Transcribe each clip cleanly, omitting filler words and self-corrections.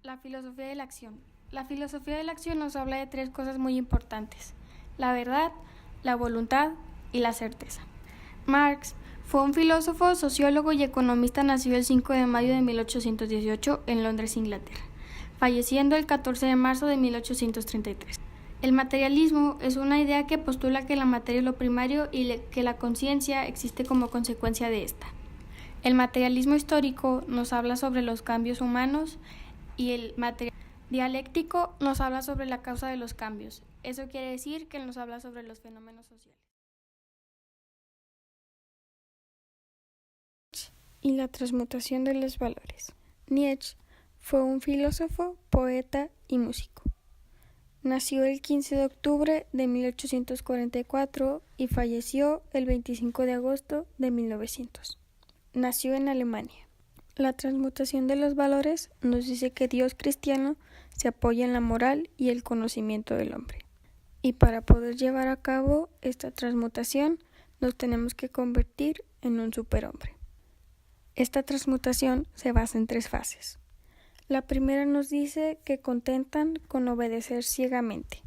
La filosofía de la acción. La filosofía de la acción nos habla de tres cosas muy importantes: la verdad, la voluntad y la certeza. Marx fue un filósofo, sociólogo y economista nacido el 5 de mayo de 1818 en Londres, Inglaterra, falleciendo el 14 de marzo de 1833. El materialismo es una idea que postula que la materia es lo primario y que la conciencia existe como consecuencia de esta. El materialismo histórico nos habla sobre los cambios humanos y el materialismo dialéctico nos habla sobre la causa de los cambios. Eso quiere decir que nos habla sobre los fenómenos sociales. Y la transmutación de los valores. Nietzsche fue un filósofo, poeta y músico. Nació el 15 de octubre de 1844 y falleció el 25 de agosto de 1900. Nació en Alemania. La transmutación de los valores nos dice que Dios cristiano se apoya en la moral y el conocimiento del hombre. Y para poder llevar a cabo esta transmutación nos tenemos que convertir en un superhombre. Esta transmutación se basa en tres fases. La primera nos dice que contentan con obedecer ciegamente.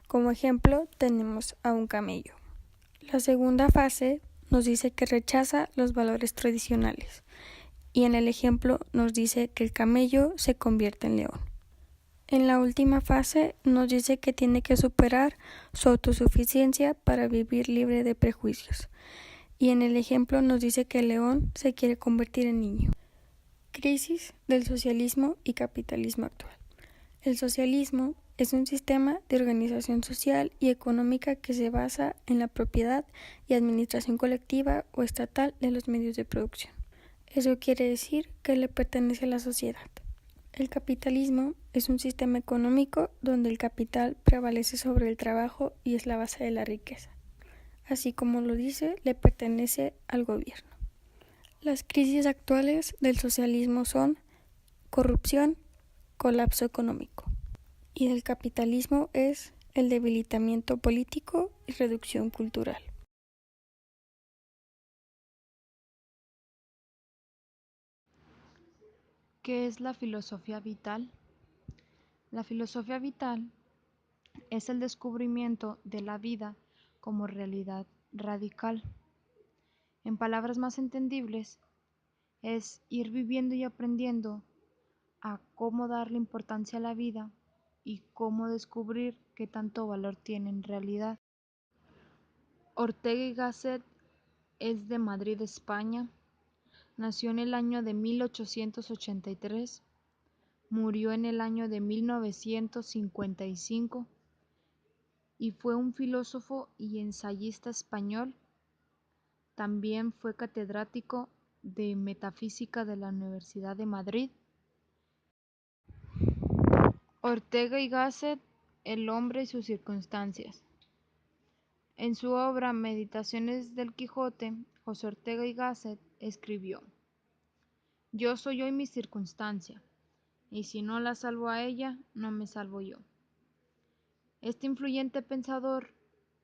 Como ejemplo tenemos a un camello. La segunda fase nos dice que rechaza los valores tradicionales. Y en el ejemplo nos dice que el camello se convierte en león. En la última fase nos dice que tiene que superar su autosuficiencia para vivir libre de prejuicios. Y en el ejemplo nos dice que el león se quiere convertir en niño. Crisis del socialismo y capitalismo actual. El socialismo es un sistema de organización social y económica que se basa en la propiedad y administración colectiva o estatal de los medios de producción. Eso quiere decir que le pertenece a la sociedad. El capitalismo es un sistema económico donde el capital prevalece sobre el trabajo y es la base de la riqueza. Así como lo dice, le pertenece al gobierno. Las crisis actuales del socialismo son corrupción, colapso económico. Y del capitalismo es el debilitamiento político y reducción cultural. ¿Qué es la filosofía vital? La filosofía vital es el descubrimiento de la vida como realidad radical. En palabras más entendibles, es ir viviendo y aprendiendo a cómo darle importancia a la vida y cómo descubrir qué tanto valor tiene en realidad. Ortega y Gasset es de Madrid, España. Nació en el año de 1883. Murió en el año de 1955 y fue un filósofo y ensayista español. También fue catedrático de Metafísica de la Universidad de Madrid. Ortega y Gasset, El hombre y sus circunstancias. En su obra Meditaciones del Quijote, José Ortega y Gasset escribió: Yo soy hoy mi circunstancia, y si no la salvo a ella, no me salvo yo. Este influyente pensador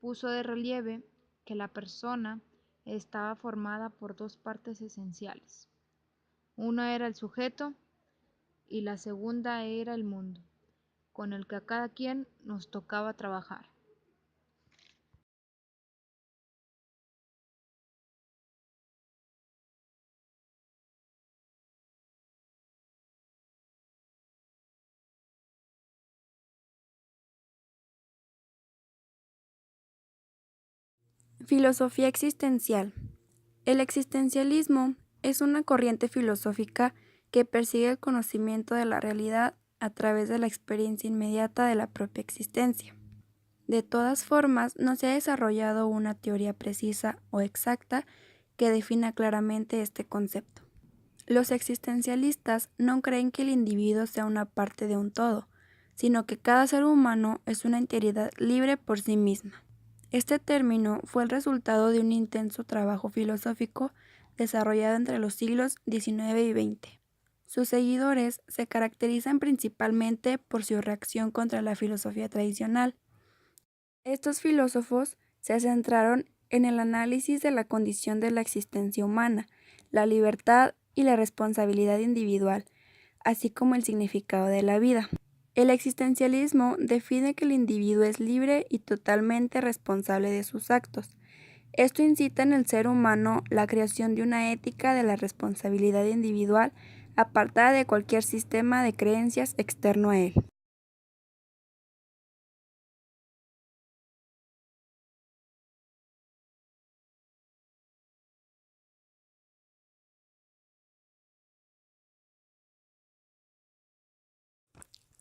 puso de relieve que la persona estaba formada por dos partes esenciales. Una era el sujeto y la segunda era el mundo, con el que a cada quien nos tocaba trabajar. Filosofía existencial. El existencialismo es una corriente filosófica que persigue el conocimiento de la realidad a través de la experiencia inmediata de la propia existencia. De todas formas, no se ha desarrollado una teoría precisa o exacta que defina claramente este concepto. Los existencialistas no creen que el individuo sea una parte de un todo, sino que cada ser humano es una entidad libre por sí misma. Este término fue el resultado de un intenso trabajo filosófico desarrollado entre los siglos XIX y XX. Sus seguidores se caracterizan principalmente por su reacción contra la filosofía tradicional. Estos filósofos se centraron en el análisis de la condición de la existencia humana, la libertad y la responsabilidad individual, así como el significado de la vida. El existencialismo define que el individuo es libre y totalmente responsable de sus actos. Esto incita en el ser humano la creación de una ética de la responsabilidad individual apartada de cualquier sistema de creencias externo a él.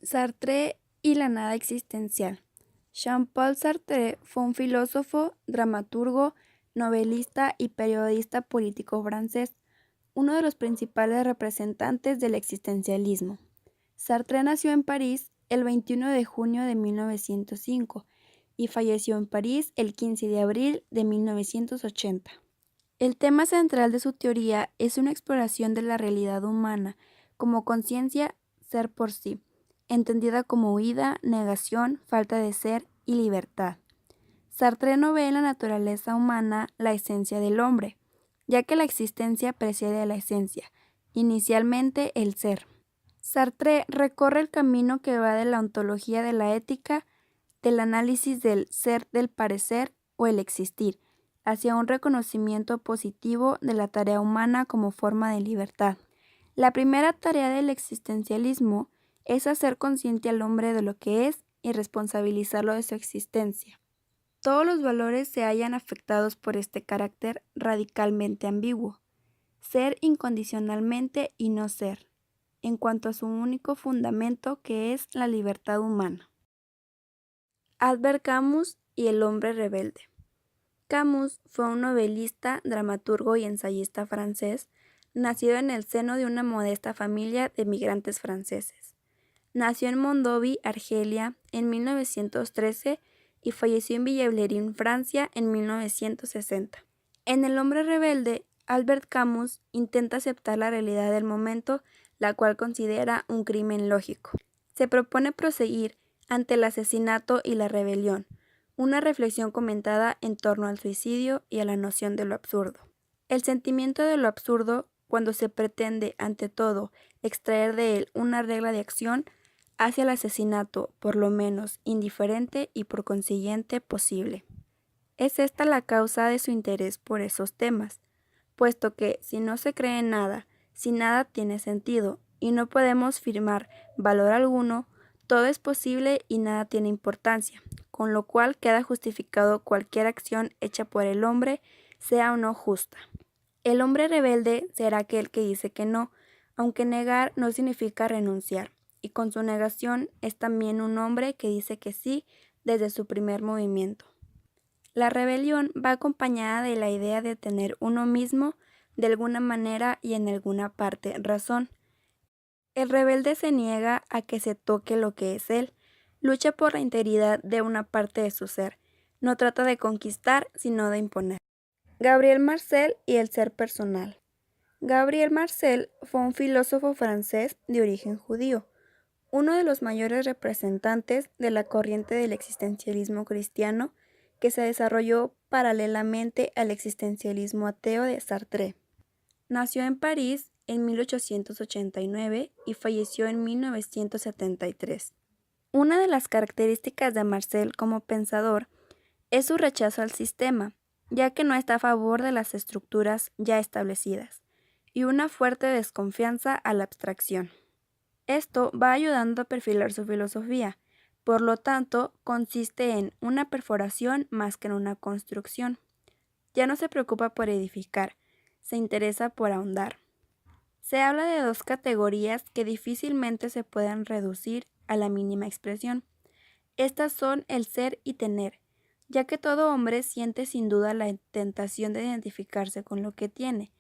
Sartre y la nada existencial. Jean-Paul Sartre fue un filósofo, dramaturgo, novelista y periodista político francés, uno de los principales representantes del existencialismo. Sartre nació en París el 21 de junio de 1905 y falleció en París el 15 de abril de 1980. El tema central de su teoría es una exploración de la realidad humana como conciencia, ser por sí, entendida como huida, negación, falta de ser y libertad. Sartre no ve en la naturaleza humana la esencia del hombre, ya que la existencia precede a la esencia, inicialmente el ser. Sartre recorre el camino que va de la ontología de la ética, del análisis del ser del parecer o el existir, hacia un reconocimiento positivo de la tarea humana como forma de libertad. La primera tarea del existencialismo es hacer consciente al hombre de lo que es y responsabilizarlo de su existencia. Todos los valores se hallan afectados por este carácter radicalmente ambiguo, ser incondicionalmente y no ser, en cuanto a su único fundamento que es la libertad humana. Albert Camus y el hombre rebelde. Camus fue un novelista, dramaturgo y ensayista francés, nacido en el seno de una modesta familia de migrantes franceses. Nació en Mondovì, Argelia, en 1913 y falleció en Villeblérin, Francia, en 1960. En El hombre rebelde, Albert Camus intenta aceptar la realidad del momento, la cual considera un crimen lógico. Se propone proseguir ante el asesinato y la rebelión, una reflexión comentada en torno al suicidio y a la noción de lo absurdo. El sentimiento de lo absurdo, cuando se pretende, ante todo, extraer de él una regla de acción, hace al asesinato, por lo menos, indiferente y por consiguiente posible. Es esta la causa de su interés por esos temas, puesto que, si no se cree en nada, si nada tiene sentido, y no podemos firmar valor alguno, todo es posible y nada tiene importancia, con lo cual queda justificado cualquier acción hecha por el hombre, sea o no justa. El hombre rebelde será aquel que dice que no, aunque negar no significa renunciar, y con su negación es también un hombre que dice que sí desde su primer movimiento. La rebelión va acompañada de la idea de tener uno mismo, de alguna manera y en alguna parte, razón. El rebelde se niega a que se toque lo que es él, lucha por la integridad de una parte de su ser, no trata de conquistar, sino de imponer. Gabriel Marcel y el ser personal. Gabriel Marcel fue un filósofo francés de origen judío, uno de los mayores representantes de la corriente del existencialismo cristiano que se desarrolló paralelamente al existencialismo ateo de Sartre. Nació en París en 1889 y falleció en 1973. Una de las características de Marcel como pensador es su rechazo al sistema, ya que no está a favor de las estructuras ya establecidas, y una fuerte desconfianza a la abstracción. Esto va ayudando a perfilar su filosofía, por lo tanto, consiste en una perforación más que en una construcción. Ya no se preocupa por edificar, se interesa por ahondar. Se habla de dos categorías que difícilmente se pueden reducir a la mínima expresión. Estas son el ser y tener, ya que todo hombre siente sin duda la tentación de identificarse con lo que tiene,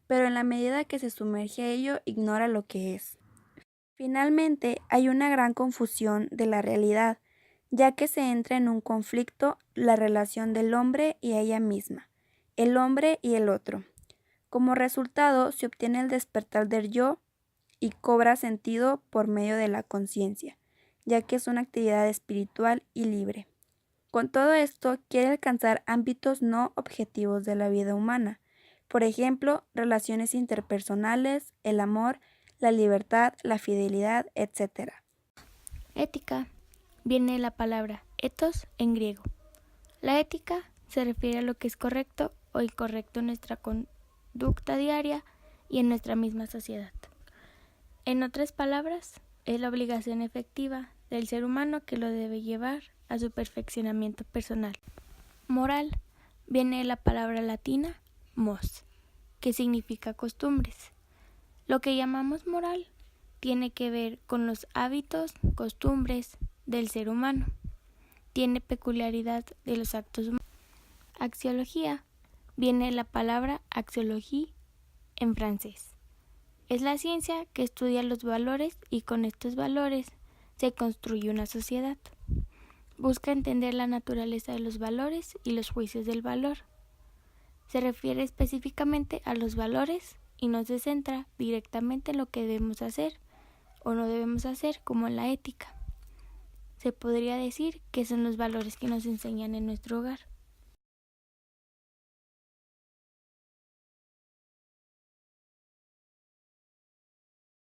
pero en la medida que se sumerge a ello ignora lo que es. Finalmente, hay una gran confusión de la realidad, ya que se entra en un conflicto la relación del hombre y ella misma, el hombre y el otro. Como resultado, se obtiene el despertar del yo y cobra sentido por medio de la conciencia, ya que es una actividad espiritual y libre. Con todo esto, quiere alcanzar ámbitos no objetivos de la vida humana, por ejemplo, relaciones interpersonales, el amor, la libertad, la fidelidad, etc. Ética viene de la palabra ethos en griego. La ética se refiere a lo que es correcto o incorrecto en nuestra conducta diaria y en nuestra misma sociedad. En otras palabras, es la obligación efectiva del ser humano que lo debe llevar a su perfeccionamiento personal. Moral viene de la palabra latina mos, que significa costumbres. Lo que llamamos moral tiene que ver con los hábitos, costumbres del ser humano. Tiene peculiaridad de los actos humanos. Axiología viene de la palabra axiologie en francés. Es la ciencia que estudia los valores y con estos valores se construye una sociedad. Busca entender la naturaleza de los valores y los juicios del valor. Se refiere específicamente a los valores y no se centra directamente en lo que debemos hacer o no debemos hacer, como en la ética. Se podría decir que son los valores que nos enseñan en nuestro hogar.